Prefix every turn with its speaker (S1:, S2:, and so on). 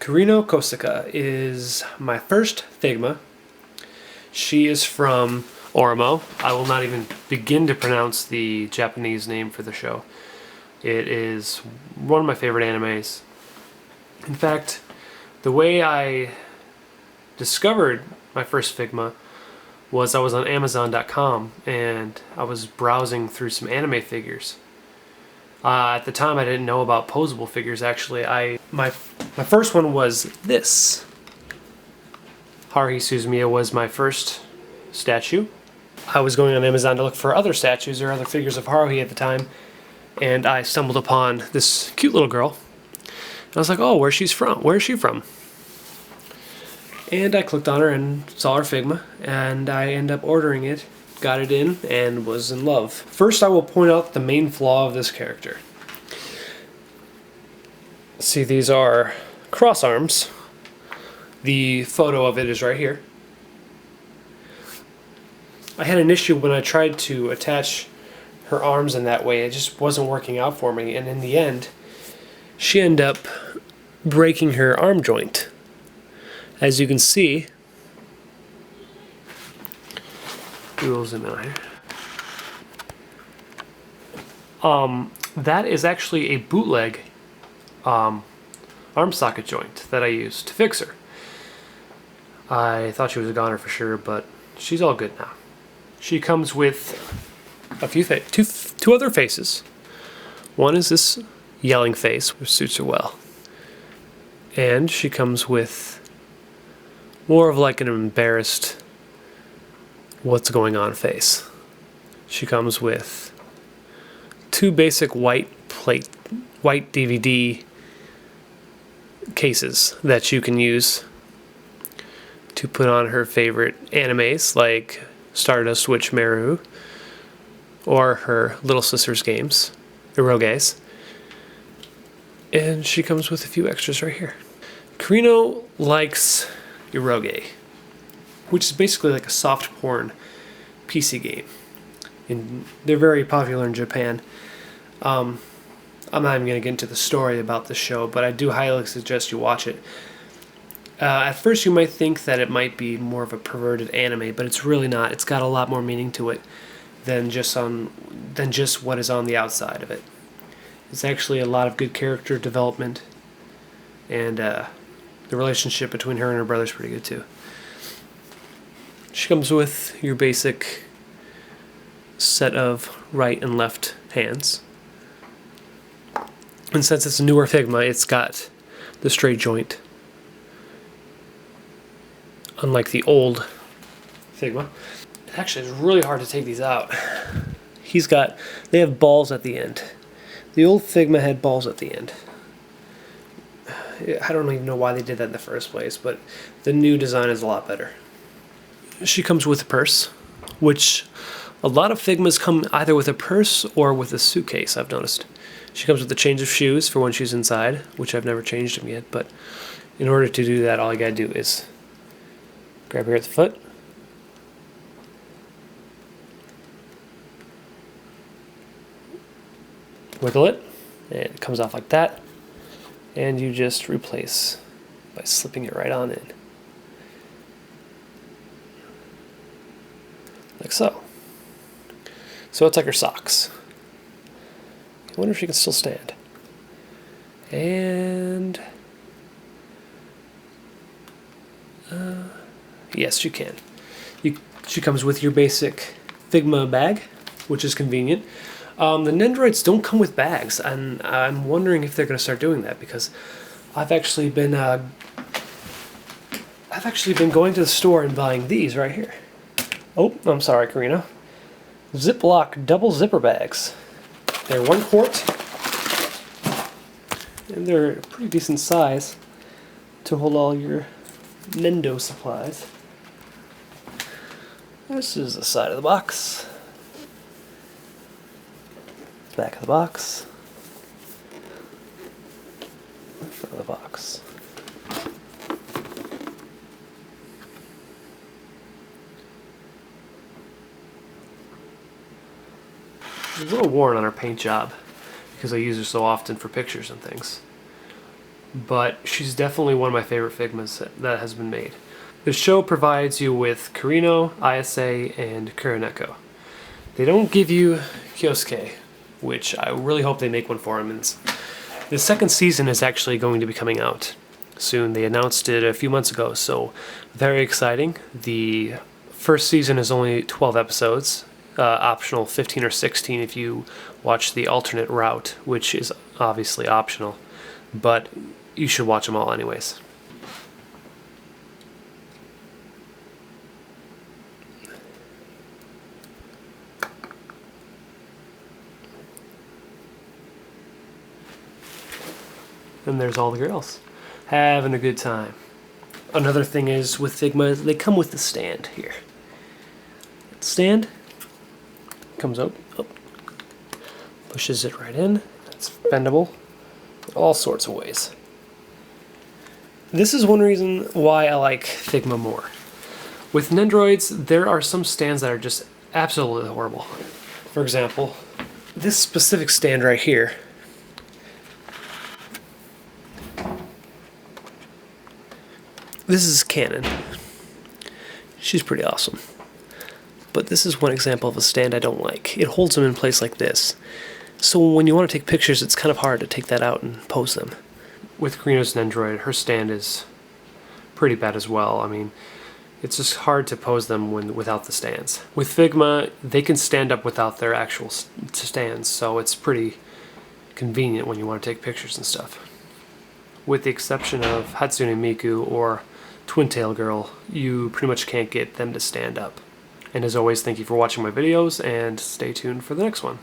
S1: Kirino Kousaka is my first Figma. She is from Oreimo. I will not even begin to pronounce the Japanese name for the show. It is one of my favorite animes. In fact, the way I discovered my first Figma was I was on Amazon.com and I was browsing through some anime figures. At the time, I didn't know about posable figures. Actually, my first one was this. Haruhi Suzumiya was my first statue. I was going on Amazon to look for other statues or other figures of Haruhi at the time, and I stumbled upon this cute little girl. And I was like, "Oh, where's she from? Where is she from?" And I clicked on her and saw her Figma, and I ended up ordering it, got it in, and was in love. First, I will point out the main flaw of this character. See, these are cross arms. The photo of it is right here. I had an issue when I tried to attach her arms in that way. It just wasn't working out for me, and in the end, she ended up breaking her arm joint. As you can see, we'll zoom in here. That is actually a bootleg arm socket joint that I used to fix her. I thought she was a goner for sure, but she's all good now. She comes with a few two other faces. One is this yelling face, which suits her well. And she comes with more of like an embarrassed what's going on face. She comes with two basic white DVD cases that you can use to put on her favorite animes like Stardust Witch Meru or her little sister's games, Eroges. And she comes with a few extras right here. Kirino likes Eroge, which is basically like a soft porn PC game. And they're very popular in Japan. I'm not even going to get into the story about the show, but I do highly suggest you watch it. At first you might think that it might be more of a perverted anime, but it's really not. It's got a lot more meaning to it than just what is on the outside of it. It's actually a lot of good character development, and the relationship between her and her brother is pretty good too. She comes with your basic set of right and left hands. And since it's a newer Figma, it's got the straight joint. Unlike the old Figma. Actually, it's really hard to take these out. They have balls at the end. The old Figma had balls at the end. I don't even know why they did that in the first place, but the new design is a lot better. She comes with a purse, which a lot of Figmas come either with a purse or with a suitcase, I've noticed. She comes with a change of shoes for when she's inside, which I've never changed them yet, but in order to do that, all you gotta do is grab her at the foot, wiggle it, and it comes off like that. And you just replace by slipping it right on in. Like so. So it's like her socks. I wonder if she can still stand. And yes, she can. She comes with your basic Figma bag, which is convenient. The Nendoroids don't come with bags, and I'm wondering if they're going to start doing that, because I've actually been going to the store and buying these right here. Oh, I'm sorry, Kirino. Ziploc double zipper bags. They're 1 quart, and they're a pretty decent size to hold all your Nendo supplies. This is the side of the box. Back of the box. Front of the box. It's a little worn on her paint job because I use her so often for pictures and things. but she's definitely one of my favorite Figmas that has been made. The show provides you with Kirino, Isa, and Kirino. They don't give you Kyosuke, which I really hope they make one for him. And the second season is actually going to be coming out soon. They announced it a few months ago, so very exciting. The first season is only 12 episodes, optional 15 or 16 if you watch the alternate route, which is obviously optional, but you should watch them all anyways. And there's all the girls having a good time. Another thing is with Figma, they come with the stand here. Stand comes out, pushes it right in. It's bendable all sorts of ways. This is one reason why I like Figma more. With Nendoroids, there are some stands that are just absolutely horrible. For example, this specific stand right here. This is Canon. She's pretty awesome. But this is one example of a stand I don't like. It holds them in place like this. So when you want to take pictures, it's kind of hard to take that out and pose them. With Kirino's Nendoroid, her stand is pretty bad as well. I mean, it's just hard to pose them without the stands. With Figma, they can stand up without their actual stands, so it's pretty convenient when you want to take pictures and stuff. With the exception of Hatsune Miku or Twin Tail Girl, you pretty much can't get them to stand up. And as always, thank you for watching my videos, and stay tuned for the next one.